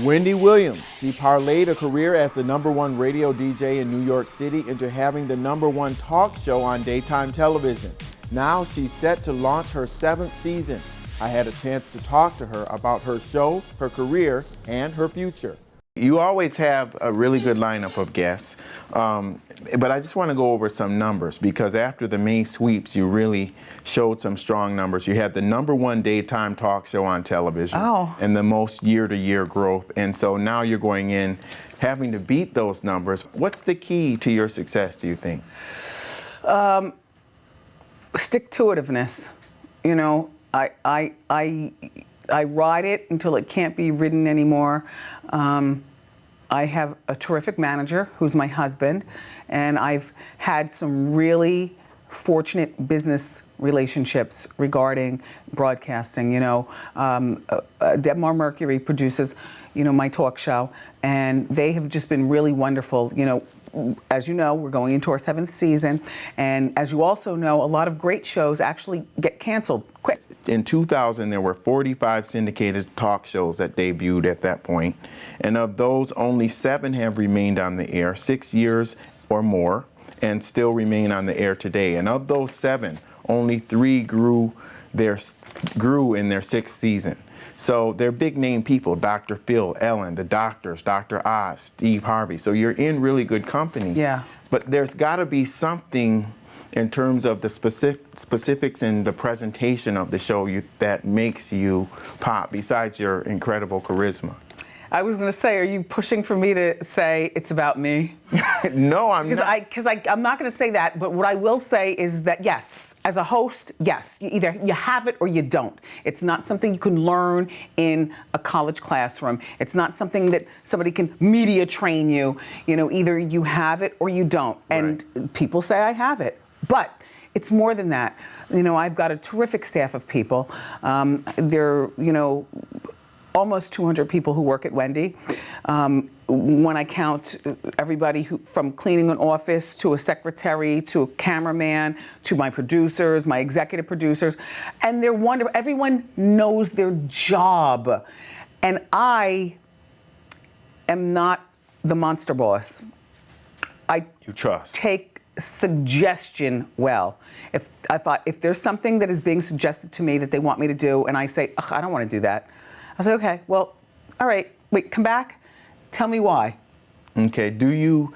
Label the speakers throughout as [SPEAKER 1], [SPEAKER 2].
[SPEAKER 1] Wendy Williams, she parlayed a career as the #1 radio DJ in New York City into having the #1 talk show on daytime television. Now she's set to launch her 7th season. I had a chance to talk to her about her show, her career, and her future. You always have a really good lineup of guests, but I just want to go over some numbers because after the May sweeps, you really showed some strong numbers. You had the #1 daytime talk show on television and the most year-to-year growth, and so now you're going in having to beat those numbers. What's the key to your success, do you think?
[SPEAKER 2] Stick-to-itiveness. You know, I ride it until it can't be ridden anymore. I have a terrific manager who's my husband, and I've had some really fortunate business relationships regarding broadcasting. You know, Debmar Mercury produces, you know, my talk show, and they have just been really wonderful. You know, as you know, we're going into our 7th season, and as you also know, a lot of great shows actually get canceled quick.
[SPEAKER 1] In 2000, there were 45 syndicated talk shows that debuted at that point, and of those, only 7 have remained on the air 6 years or more, and still remain on the air today. And of those 7, only 3 grew in their 6th season. So they're big name people: Dr. Phil, Ellen, the Doctors, Dr. Oz, Steve Harvey. So you're in really good company.
[SPEAKER 2] Yeah.
[SPEAKER 1] But there's got to be something in terms of the specifics and the presentation of the show that makes you pop, besides your incredible charisma.
[SPEAKER 2] I was going to say, are you pushing for me to say it's about me?
[SPEAKER 1] No, I'm not.
[SPEAKER 2] Because I'm not going to say that, but what I will say is that yes, as a host, yes, either you have it or you don't. It's not something you can learn in a college classroom. It's not something that somebody can media train you. You know, either you have it or you don't. And people say I have it, but it's more than that. You know, I've got a terrific staff of people. They're, you know, almost 200 people who work at Wendy. When I count everybody from cleaning an office to a secretary to a cameraman to my producers, my executive producers, and they're wonderful. Everyone knows their job. And I am not the monster boss.
[SPEAKER 1] You trust.
[SPEAKER 2] Take suggestion well. If there's something that is being suggested to me that they want me to do, and I say, I don't want to do that, I say, okay, well, all right, wait, come back, tell me why.
[SPEAKER 1] Okay, do you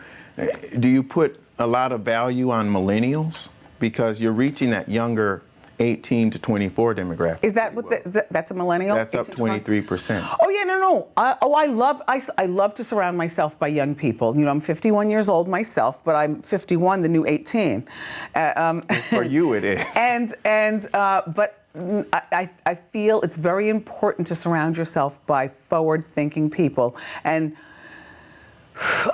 [SPEAKER 1] put a lot of value on millennials? Because you're reaching that younger 18 to 24 demographic.
[SPEAKER 2] Is that what that's a millennial?
[SPEAKER 1] That's up 23%.
[SPEAKER 2] Oh yeah, no. I love to surround myself by young people. You know, I'm 51 years old myself, but I'm 51, the new 18.
[SPEAKER 1] For you it is.
[SPEAKER 2] But I feel it's very important to surround yourself by forward-thinking people. And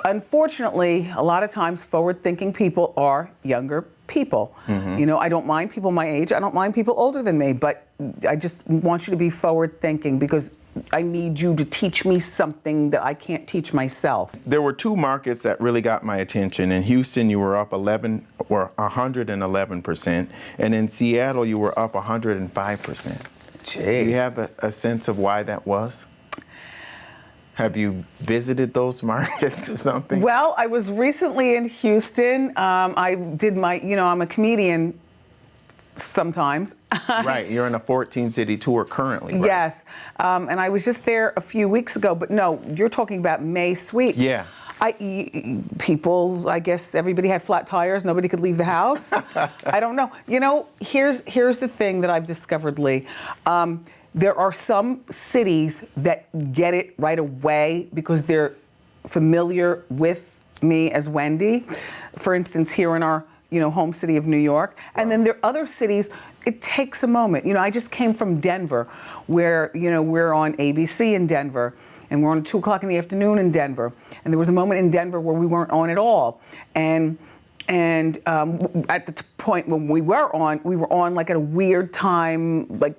[SPEAKER 2] unfortunately, a lot of times forward-thinking people are younger people. You know, I don't mind people my age. I don't mind people older than me, but I just want you to be forward-thinking because I need you to teach me something that I can't teach myself. There
[SPEAKER 1] were 2 markets that really got my attention. In Houston, you were up 111%, and in Seattle, you were up 105%.
[SPEAKER 2] Gee.
[SPEAKER 1] Do you have a sense of why that was? Have you visited those markets or something?
[SPEAKER 2] Well, I was recently in Houston. I did I'm a comedian sometimes.
[SPEAKER 1] Right, you're in a 14-city tour currently, right?
[SPEAKER 2] Yes, and I was just there a few weeks ago, but no, you're talking about May sweeps.
[SPEAKER 1] Yeah.
[SPEAKER 2] People, I guess everybody had flat tires, nobody could leave the house. I don't know. You know, here's the thing that I've discovered, Lee. There are some cities that get it right away because they're familiar with me as Wendy. For instance, here in our home city of New York. And then there are other cities, it takes a moment. You know, I just came from Denver where, we're on ABC in Denver and we're on 2 o'clock in the afternoon in Denver. And there was a moment in Denver where we weren't on at all. And at the point when we were on like at a weird time, like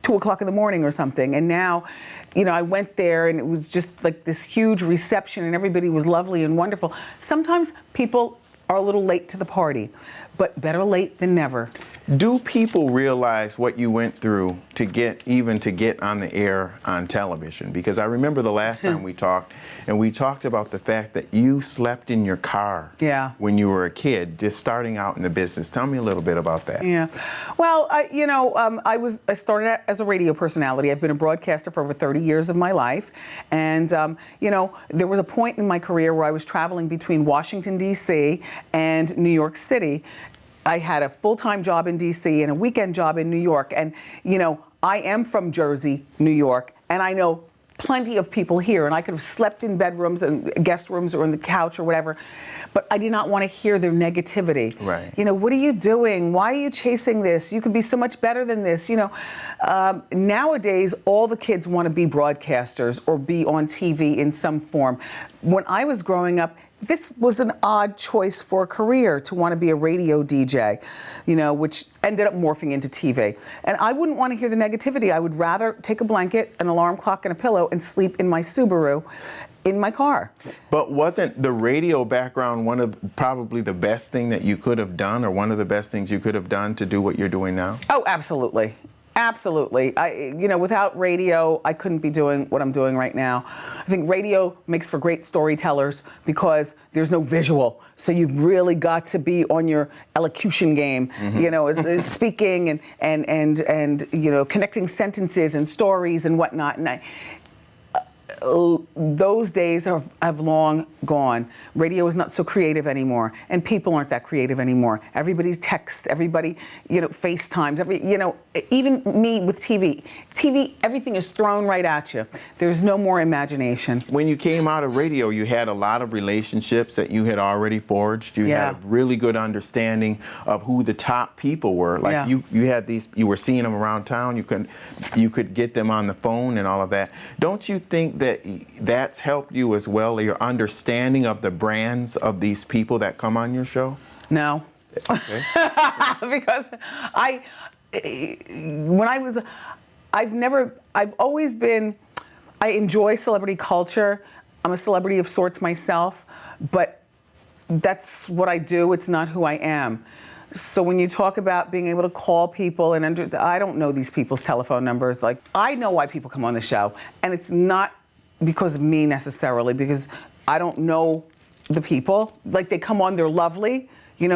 [SPEAKER 2] 2 o'clock in the morning or something. And now, I went there and it was just like this huge reception and everybody was lovely and wonderful. Sometimes people are a little late to the party, but better late than never.
[SPEAKER 1] Do people realize what you went through to get on the air on television? Because I remember the last time we talked, and we talked about the fact that you slept in your car when you were a kid, just starting out in the business. Tell me a little bit about that.
[SPEAKER 2] Yeah. Well, I started out as a radio personality. I've been a broadcaster for over 30 years of my life. And, there was a point in my career where I was traveling between Washington, D.C. and New York City. I had a full-time job in D.C. and a weekend job in New York. And, I am from Jersey, New York, and I know plenty of people here, and I could have slept in bedrooms and guest rooms or on the couch or whatever, but I did not want to hear their negativity.
[SPEAKER 1] Right.
[SPEAKER 2] What are you doing? Why are you chasing this? You could be so much better than this. Nowadays, all the kids want to be broadcasters or be on TV in some form. When I was growing up, this was an odd choice for a career, to want to be a radio DJ, which ended up morphing into TV. And I wouldn't want to hear the negativity. I would rather take a blanket, an alarm clock, and a pillow and sleep in my Subaru in my car.
[SPEAKER 1] But wasn't the radio background probably the best thing that you could have done, or one of the best things you could have done to do what you're doing now?
[SPEAKER 2] Oh, absolutely. Absolutely. Without radio, I couldn't be doing what I'm doing right now. I think radio makes for great storytellers because there's no visual. So you've really got to be on your elocution game, speaking and connecting sentences and stories and whatnot. And those days have long gone. Radio is not so creative anymore, and people aren't that creative anymore. Everybody texts, everybody, FaceTimes, even me with TV. TV, everything is thrown right at you. There's no more imagination.
[SPEAKER 1] When you came out of radio, you had a lot of relationships that you had already forged. You had a really good understanding of who the top people were. Like you had these, you were seeing them around town. You could get them on the phone and all of that. Don't you think that's helped you as well, your understanding of the brands of these people that come on your show?
[SPEAKER 2] No.
[SPEAKER 1] Okay.
[SPEAKER 2] Because I enjoy celebrity culture. I'm a celebrity of sorts myself, but that's what I do. It's not who I am. So when you talk about being able to call people I don't know these people's telephone numbers. Like, I know why people come on the show, and it's not because of me necessarily, because I don't know the people. Like, they come on, they're lovely.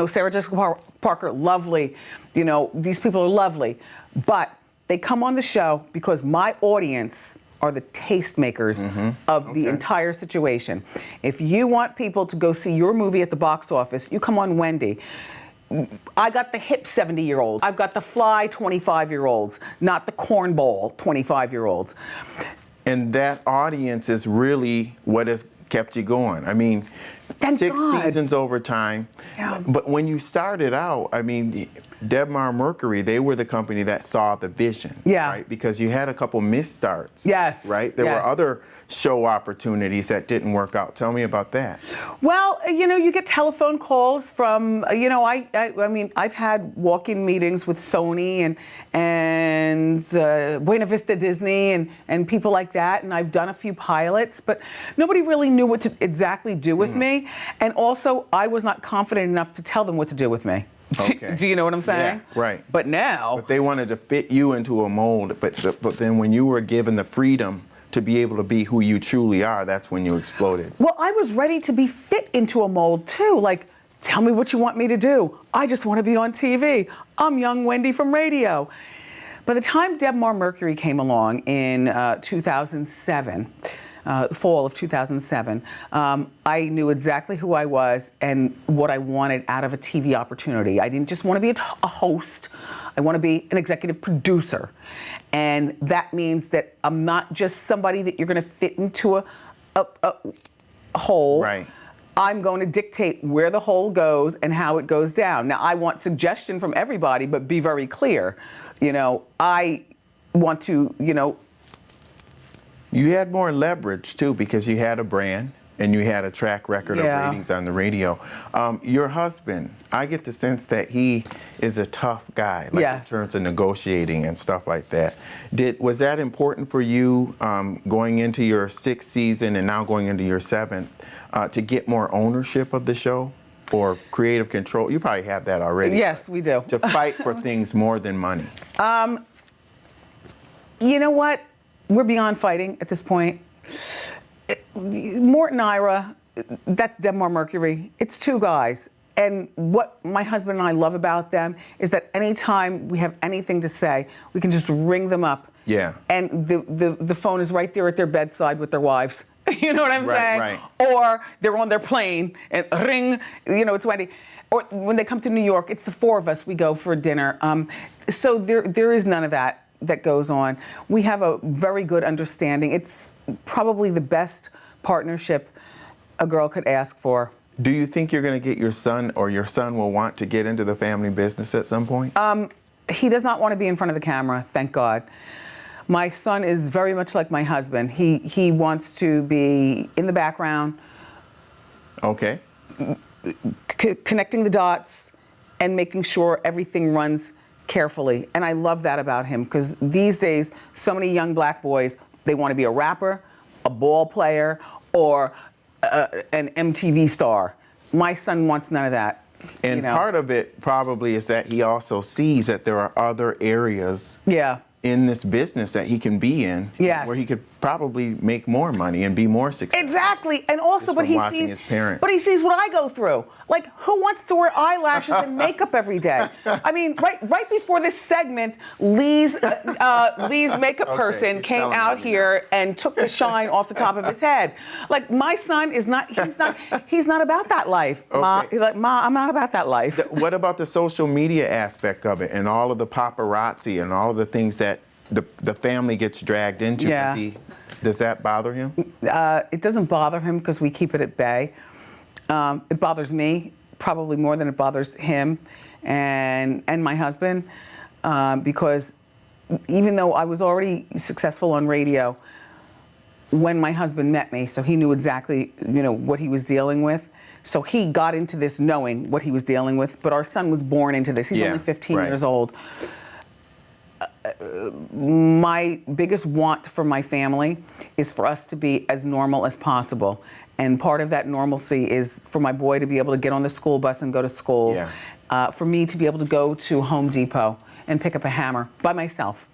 [SPEAKER 2] Sarah Jessica Parker, lovely. These people are lovely. But they come on the show because my audience are the tastemakers of the entire situation. If you want people to go see your movie at the box office, you come on Wendy. I got the hip 70-year-old. I've got the fly 25-year-olds, not the cornball 25-year-olds.
[SPEAKER 1] And that audience is really what has kept you going. I mean,
[SPEAKER 2] Thank
[SPEAKER 1] 6
[SPEAKER 2] God.
[SPEAKER 1] seasons over time.
[SPEAKER 2] Yeah.
[SPEAKER 1] But when you started out, I mean, Debmar Mercury, they were the company that saw the vision.
[SPEAKER 2] Yeah.
[SPEAKER 1] Right? Because you had a couple misstarts.
[SPEAKER 2] Yes.
[SPEAKER 1] Right? There were other show opportunities that didn't work out. Tell me about that.
[SPEAKER 2] Well, you get telephone calls from, I've had walk-in meetings with Sony and Buena Vista Disney and people like that, and I've done a few pilots, but nobody really knew what to exactly do with me, and also I was not confident enough to tell them what to do with me.
[SPEAKER 1] Okay.
[SPEAKER 2] Do you know what I'm saying?
[SPEAKER 1] Yeah, right.
[SPEAKER 2] But now...
[SPEAKER 1] But they wanted to fit you into a mold, but then when you were given the freedom to be able to be who you truly are, that's when you exploded.
[SPEAKER 2] Well, I was ready to be fit into a mold too. Like, tell me what you want me to do. I just want to be on TV. I'm young Wendy from radio. By the time Debmar Mercury came along in 2007, fall of 2007, I knew exactly who I was and what I wanted out of a TV opportunity. I didn't just want to be a host. I want to be an executive producer. And that means that I'm not just somebody that you're going to fit into a hole.
[SPEAKER 1] Right.
[SPEAKER 2] I'm going to dictate where the hole goes and how it goes down. Now, I want suggestion from everybody, but be very clear. I want to,
[SPEAKER 1] You had more leverage, too, because you had a brand and you had a track record of ratings on the radio. Your husband, I get the sense that he is a tough guy, like in terms of negotiating and stuff like that. Was that important for you going into your 6th season and now going into your 7th to get more ownership of the show? or creative control? You probably have that already.
[SPEAKER 2] Yes, we do.
[SPEAKER 1] To fight for things more than money.
[SPEAKER 2] You know what? We're beyond fighting at this point. Mort and Ira, that's Debmar Mercury. It's two guys. And what my husband and I love about them is that anytime we have anything to say, we can just ring them up.
[SPEAKER 1] Yeah.
[SPEAKER 2] And the phone is right there at their bedside with their wives. You know what I'm saying?
[SPEAKER 1] Right.
[SPEAKER 2] Or they're on their plane and ring, you know, it's Wendy. Or when they come to New York, it's the four of us, we go for dinner. So there is none of that goes on. We have a very good understanding. It's probably the best partnership a girl could ask for.
[SPEAKER 1] Do you think you're going to get your son, or your son will want to get into the family business at some point?
[SPEAKER 2] He does not want to be in front of the camera, thank God. My son is very much like my husband. He wants to be in the background.
[SPEAKER 1] Okay.
[SPEAKER 2] Connecting the dots and making sure everything runs carefully. And I love that about him, because these days, so many young black boys, they want to be a rapper, a ball player, or an MTV star. My son wants none of that.
[SPEAKER 1] And
[SPEAKER 2] you know?
[SPEAKER 1] part of it probably is that he also sees that there are other areas in this business that he can be in, where he could probably make more money and be more successful.
[SPEAKER 2] Exactly, and also, but he sees
[SPEAKER 1] his parents.
[SPEAKER 2] But he sees what I go through. Like, who wants to wear eyelashes and makeup every day? I mean, right before this segment, Lee's makeup person came out here and took the shine off the top of his head. Like, my son is not. He's not about that life.
[SPEAKER 1] Okay.
[SPEAKER 2] Ma, he's like, Ma, I'm not about that life.
[SPEAKER 1] What about the social media aspect of it and all of the paparazzi and all of the things that the family gets dragged into?
[SPEAKER 2] Yeah.
[SPEAKER 1] Does that bother him?
[SPEAKER 2] It doesn't bother him because we keep it at bay. It bothers me probably more than it bothers him and my husband, because even though I was already successful on radio when my husband met me, so he knew exactly, you know, what he was dealing with. So he got into this knowing what he was dealing with, but our son was born into this. He's only 15 years old. My biggest want for my family is for us to be as normal as possible. And part of that normalcy is for my boy to be able to get on the school bus and go to school. Yeah. For me to be able to go to Home Depot and pick up a hammer by myself.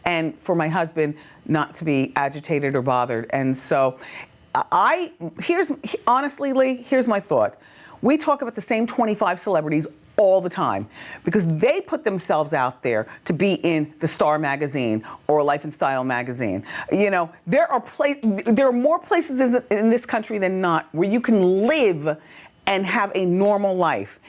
[SPEAKER 2] And for my husband not to be agitated or bothered. And so honestly, Lee, here's my thought. We talk about the same 25 celebrities all the time because they put themselves out there to be in the Star magazine or Life and Style magazine. You know, there are more places in this country than not where you can live and have a normal life.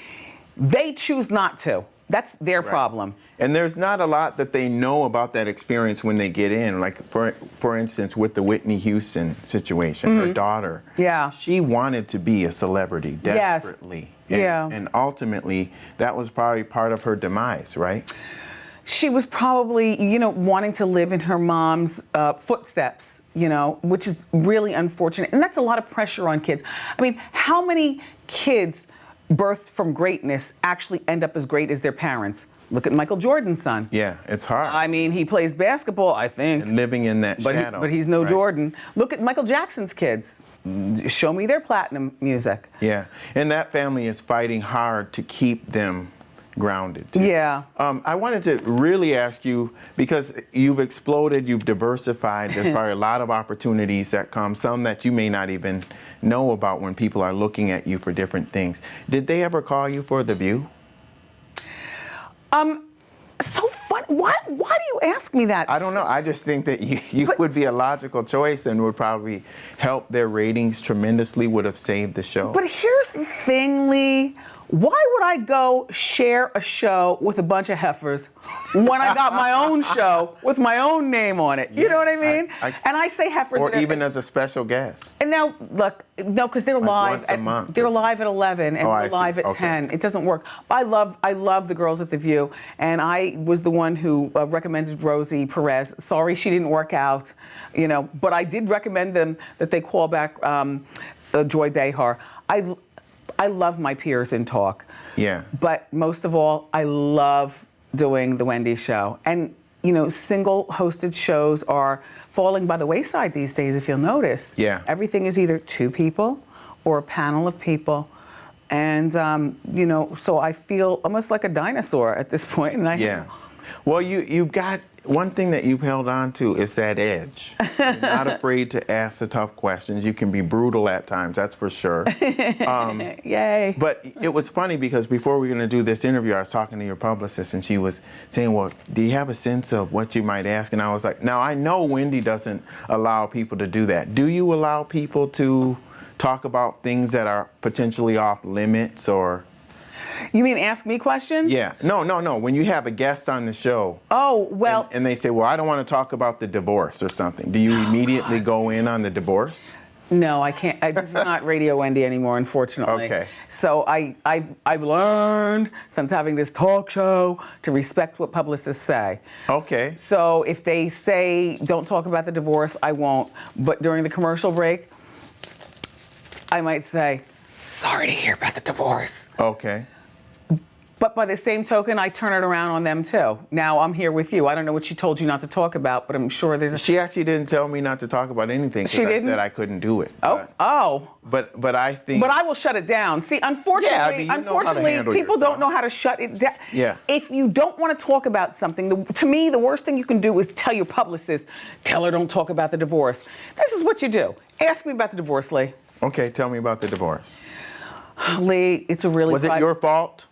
[SPEAKER 2] They choose not to. That's their problem.
[SPEAKER 1] And there's not a lot that they know about that experience when they get in. Like, for instance, with the Whitney Houston situation, her daughter. Yeah. She wanted to be a celebrity desperately. Yes. And ultimately, that was probably part of her demise, right?
[SPEAKER 2] She was probably, you know, wanting to live in her mom's footsteps, you know, which is really unfortunate. And that's a lot of pressure on kids. I mean, how many kids birthed from greatness actually end up as great as their parents? Look at Michael Jordan's son.
[SPEAKER 1] Yeah, it's hard.
[SPEAKER 2] I mean, he plays basketball, I think.
[SPEAKER 1] And living in that shadow.
[SPEAKER 2] But he's no Jordan. Look at Michael Jackson's kids. Show me their platinum music.
[SPEAKER 1] Yeah, and that family is fighting hard to keep them grounded, too.
[SPEAKER 2] Yeah.
[SPEAKER 1] I wanted to really ask you, because you've exploded, you've diversified, there's probably a lot of opportunities that come, some that you may not even know about when people are looking at you for different things. Did they ever call you for The View?
[SPEAKER 2] So fun. Why do you ask me that?
[SPEAKER 1] I don't know. I just think that you would be a logical choice and would probably help their ratings tremendously, would have saved the show.
[SPEAKER 2] But here's the thing, Lee. Why would I go share a show with a bunch of heifers when I got my own show with my own name on it? You know what I mean? And I say heifers.
[SPEAKER 1] Or even as a special guest.
[SPEAKER 2] And now, look, no, because they're live.
[SPEAKER 1] Once a month.
[SPEAKER 2] They're live at 11 and we're live at 10. It doesn't work. I love the girls at The View, and I was the one who recommended Rosie Perez. Sorry she didn't work out, you know, but I did recommend them that they call back Joy Behar. I love my peers in talk. Yeah. But most of all, I love doing the Wendy Show. And, you know, single hosted shows are falling by the wayside these days, if you'll notice. Yeah. Everything is either two people or a panel of people. And, you know, so I feel almost like a dinosaur at this point. And
[SPEAKER 1] Yeah. Well, you've got one thing that you've held on to is that edge. You're not afraid to ask the tough questions. You can be brutal at times, that's for sure.
[SPEAKER 2] Yay.
[SPEAKER 1] But it was funny because before we were going to do this interview, I was talking to your publicist and she was saying, well, do you have a sense of what you might ask? And I was like, now I know Wendy doesn't allow people to do that. Do you allow people to talk about things that are potentially off limits or?
[SPEAKER 2] You mean ask me questions?
[SPEAKER 1] Yeah. No. When you have a guest on the show.
[SPEAKER 2] Oh, well.
[SPEAKER 1] And they say, well, I don't want to talk about the divorce or something. Do you immediately go in on the divorce?
[SPEAKER 2] No, I can't. This is not Radio Wendy anymore, unfortunately.
[SPEAKER 1] Okay.
[SPEAKER 2] So I've learned since having this talk show to respect what publicists say.
[SPEAKER 1] Okay.
[SPEAKER 2] So if they say don't talk about the divorce, I won't. But during the commercial break, I might say, sorry to hear about the divorce.
[SPEAKER 1] Okay.
[SPEAKER 2] But by the same token, I turn it around on them too. Now I'm here with you. I don't know what she told you not to talk about, but I'm sure there's a...
[SPEAKER 1] She actually didn't tell me not to talk about anything
[SPEAKER 2] She
[SPEAKER 1] because I
[SPEAKER 2] didn't?
[SPEAKER 1] said I couldn't do it.
[SPEAKER 2] Oh.
[SPEAKER 1] But I think...
[SPEAKER 2] But I will shut it down. See, unfortunately,
[SPEAKER 1] Yeah, I mean, you know how to handle
[SPEAKER 2] people
[SPEAKER 1] yourself.
[SPEAKER 2] don't know how to shut it down.
[SPEAKER 1] Yeah.
[SPEAKER 2] If you don't want to talk about something, to me, the worst thing you can do is tell your publicist, tell her don't talk about the divorce. This is what you do. Ask me about the divorce, Lee.
[SPEAKER 1] Okay, tell me about the divorce.
[SPEAKER 2] Lee, it's a really...
[SPEAKER 1] Was it your fault?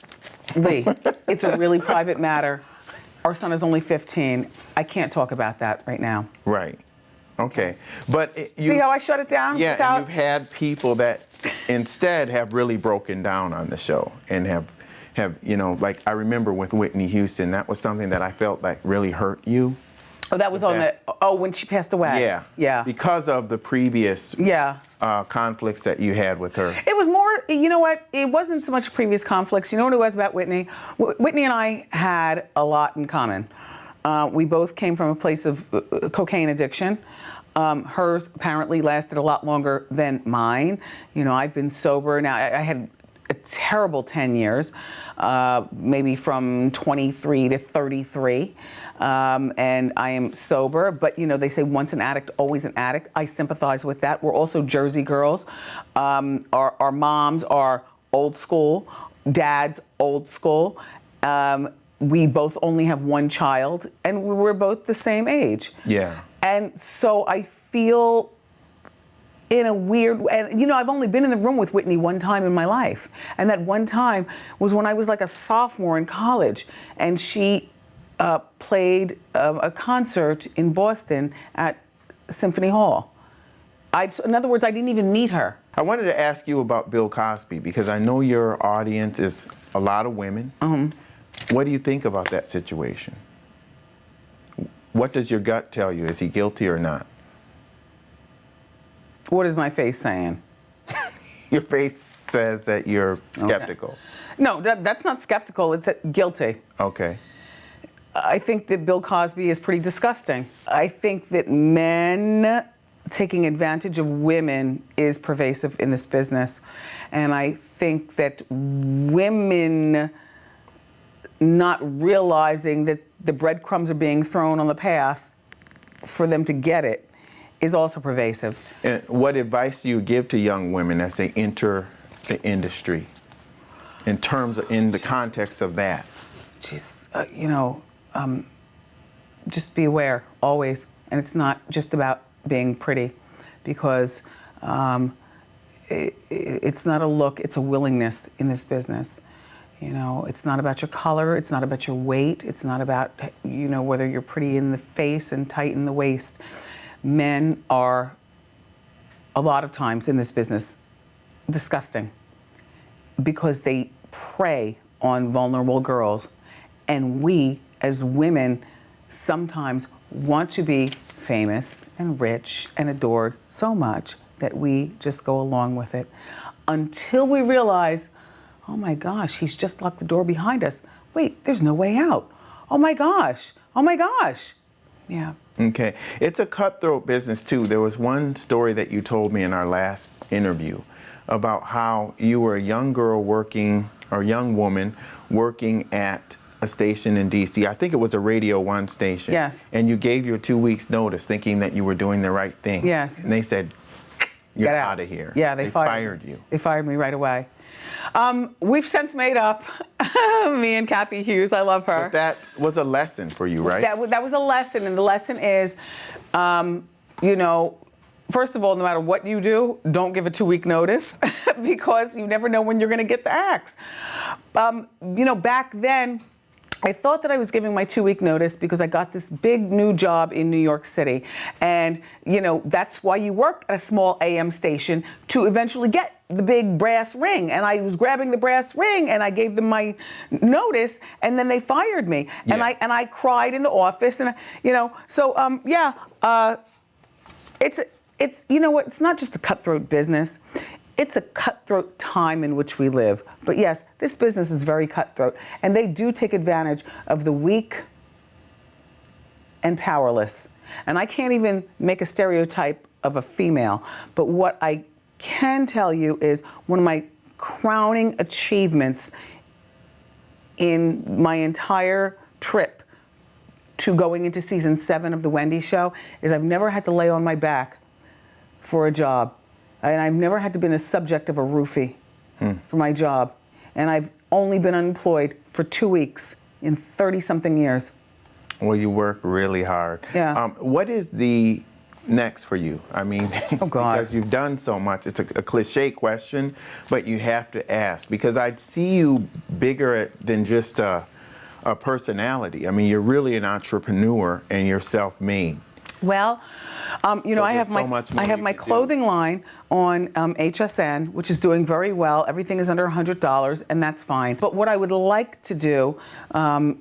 [SPEAKER 2] Lee, it's a really private matter. Our son is only 15. I can't talk about that right now.
[SPEAKER 1] Right. Okay. But
[SPEAKER 2] See how I shut it down?
[SPEAKER 1] Yeah,
[SPEAKER 2] without-
[SPEAKER 1] and you've had people that instead have really broken down on the show and have, you know, like I remember with Whitney Houston, that was something that I felt like really hurt you.
[SPEAKER 2] Oh, that was on when she passed away.
[SPEAKER 1] Yeah.
[SPEAKER 2] Yeah.
[SPEAKER 1] Because of the previous conflicts that you had with her.
[SPEAKER 2] It was more, you know what, it wasn't so much previous conflicts. You know what it was about Whitney? Whitney and I had a lot in common. We both came from a place of cocaine addiction. Hers apparently lasted a lot longer than mine. You know, I've been sober now. I had a terrible 10 years, maybe from 23 to 33. And I am sober, but you know, they say once an addict, always an addict. I sympathize with that. We're also Jersey girls. Our moms are old school, dad's old school. We both only have one child and we're both the same age.
[SPEAKER 1] Yeah.
[SPEAKER 2] And so I feel in a weird way, and you know, I've only been in the room with Whitney one time in my life. And that one time was when I was like a sophomore in college and she played a concert in Boston at Symphony Hall. In other words, I didn't even meet her.
[SPEAKER 1] I wanted to ask you about Bill Cosby because I know your audience is a lot of women. Mm-hmm. What do you think about that situation? What does your gut tell you? Is he guilty or not?
[SPEAKER 2] What is my face saying?
[SPEAKER 1] Your face says that you're skeptical.
[SPEAKER 2] Okay. No, that's not skeptical. It's guilty.
[SPEAKER 1] Okay.
[SPEAKER 2] I think that Bill Cosby is pretty disgusting. I think that men taking advantage of women is pervasive in this business. And I think that women not realizing that the breadcrumbs are being thrown on the path for them to get it is also pervasive.
[SPEAKER 1] And what advice do you give to young women as they enter the industry in the context of that?
[SPEAKER 2] Just, you know, just be aware always. And it's not just about being pretty because it's not a look, it's a willingness in this business. You know, it's not about your color, it's not about your weight, it's not about, you know, whether you're pretty in the face and tight in the waist. Men are, a lot of times in this business, disgusting because they prey on vulnerable girls. And we, as women, sometimes want to be famous and rich and adored so much that we just go along with it until we realize, oh my gosh, he's just locked the door behind us. Wait, there's no way out. Oh my gosh. Oh my gosh. Yeah.
[SPEAKER 1] Okay. It's a cutthroat business too. There was one story that you told me in our last interview about how you were a young girl working, or young woman working at a station in DC. I think it was a Radio 1 station.
[SPEAKER 2] Yes.
[SPEAKER 1] And you gave your 2 weeks notice thinking that you were doing the right thing.
[SPEAKER 2] Yes.
[SPEAKER 1] And they said, You're
[SPEAKER 2] get out.
[SPEAKER 1] out of here.
[SPEAKER 2] Yeah, they
[SPEAKER 1] fired you.
[SPEAKER 2] They fired me right away. We've since made up, me and Kathy Hughes. I love her.
[SPEAKER 1] But that was a lesson for you, right?
[SPEAKER 2] That was a lesson, and the lesson is, you know, first of all, no matter what you do, don't give a 2-week notice because you never know when you're going to get the axe. You know, back then, I thought that I was giving my 2-week notice because I got this big new job in New York City. And, you know, that's why you work at a small AM station to eventually get the big brass ring. And I was grabbing the brass ring and I gave them my notice and then they fired me. Yeah. And I cried in the office and, you know, so, it's, you know what, it's not just a cutthroat business. It's a cutthroat time in which we live. But yes, this business is very cutthroat. And they do take advantage of the weak and powerless. And I can't even make a stereotype of a female. But what I can tell you is one of my crowning achievements in my entire trip to going into season 7 of The Wendy Show is I've never had to lay on my back for a job. And I've never had to be a subject of a roofie for my job. And I've only been unemployed for 2 weeks in 30-something years.
[SPEAKER 1] Well, you work really hard.
[SPEAKER 2] Yeah.
[SPEAKER 1] What is the next for you? I mean,
[SPEAKER 2] oh God.
[SPEAKER 1] Because you've done so much. It's a cliche question, but you have to ask. Because I see you bigger than just a personality. I mean, you're really an entrepreneur and you're self-made.
[SPEAKER 2] Well, you know, I have my clothing line on HSN, which is doing very well. Everything is under $100, and that's fine. But what I would like to do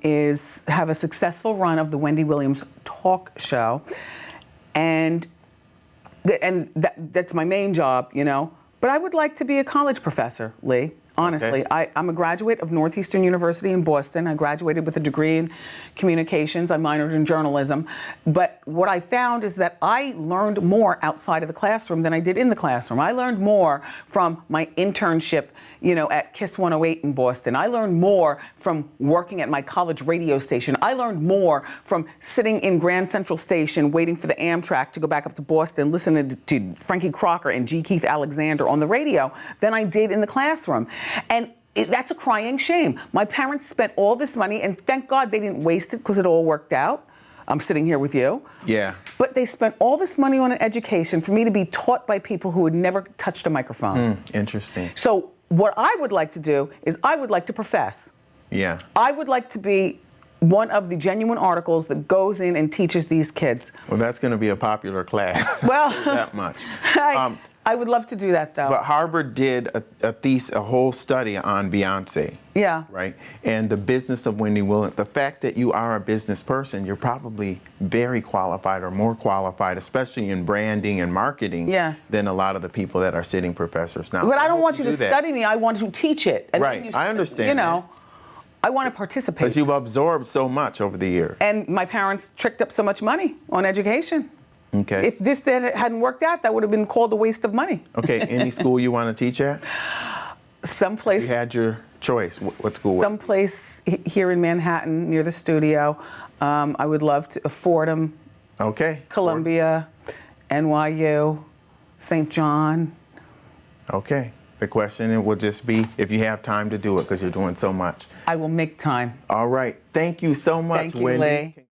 [SPEAKER 2] is have a successful run of the Wendy Williams talk show, and that's my main job, you know. But I would like to be a college professor, Lee. Honestly, okay. I'm a graduate of Northeastern University in Boston. I graduated with a degree in communications. I minored in journalism. But what I found is that I learned more outside of the classroom than I did in the classroom. I learned more from my internship, you know, at KISS 108 in Boston. I learned more from working at my college radio station. I learned more from sitting in Grand Central Station waiting for the Amtrak to go back up to Boston, listening to Frankie Crocker and G. Keith Alexander on the radio than I did in the classroom. And that's a crying shame. My parents spent all this money, and thank God they didn't waste it because it all worked out. I'm sitting here with you. Yeah. But they spent all this money on an education for me to be taught by people who had never touched a microphone.
[SPEAKER 1] Interesting.
[SPEAKER 2] So what I would like to do is I would like to profess. Yeah. I would like to be one of the genuine articles that goes in and teaches these kids.
[SPEAKER 1] Well, that's going to be a popular class.
[SPEAKER 2] Well,
[SPEAKER 1] that much.
[SPEAKER 2] I would love to do that, though.
[SPEAKER 1] But Harvard did a whole study on Beyonce. Yeah. Right? And the business of Wendy Williams. The fact that you are a business person, you're probably very qualified or more qualified, especially in branding and marketing, yes, than a lot of the people that are sitting professors now.
[SPEAKER 2] But I don't want you to study me. I want to teach it. And
[SPEAKER 1] right. I understand.
[SPEAKER 2] You know, I want to participate.
[SPEAKER 1] Because you've absorbed so much over the years.
[SPEAKER 2] And my parents tricked up so much money on education.
[SPEAKER 1] Okay.
[SPEAKER 2] If this hadn't worked out, that would have been called a waste of money.
[SPEAKER 1] Okay. Any school you want to teach at?
[SPEAKER 2] Someplace.
[SPEAKER 1] You had your choice. What school?
[SPEAKER 2] Someplace here in Manhattan near the studio. I would love to. Fordham.
[SPEAKER 1] Okay.
[SPEAKER 2] Columbia, NYU, St. John.
[SPEAKER 1] Okay. The question will just be if you have time to do it because you're doing so much.
[SPEAKER 2] I will make time.
[SPEAKER 1] All right. Thank you so much,
[SPEAKER 2] Thank you,
[SPEAKER 1] Wendy.
[SPEAKER 2] Lee.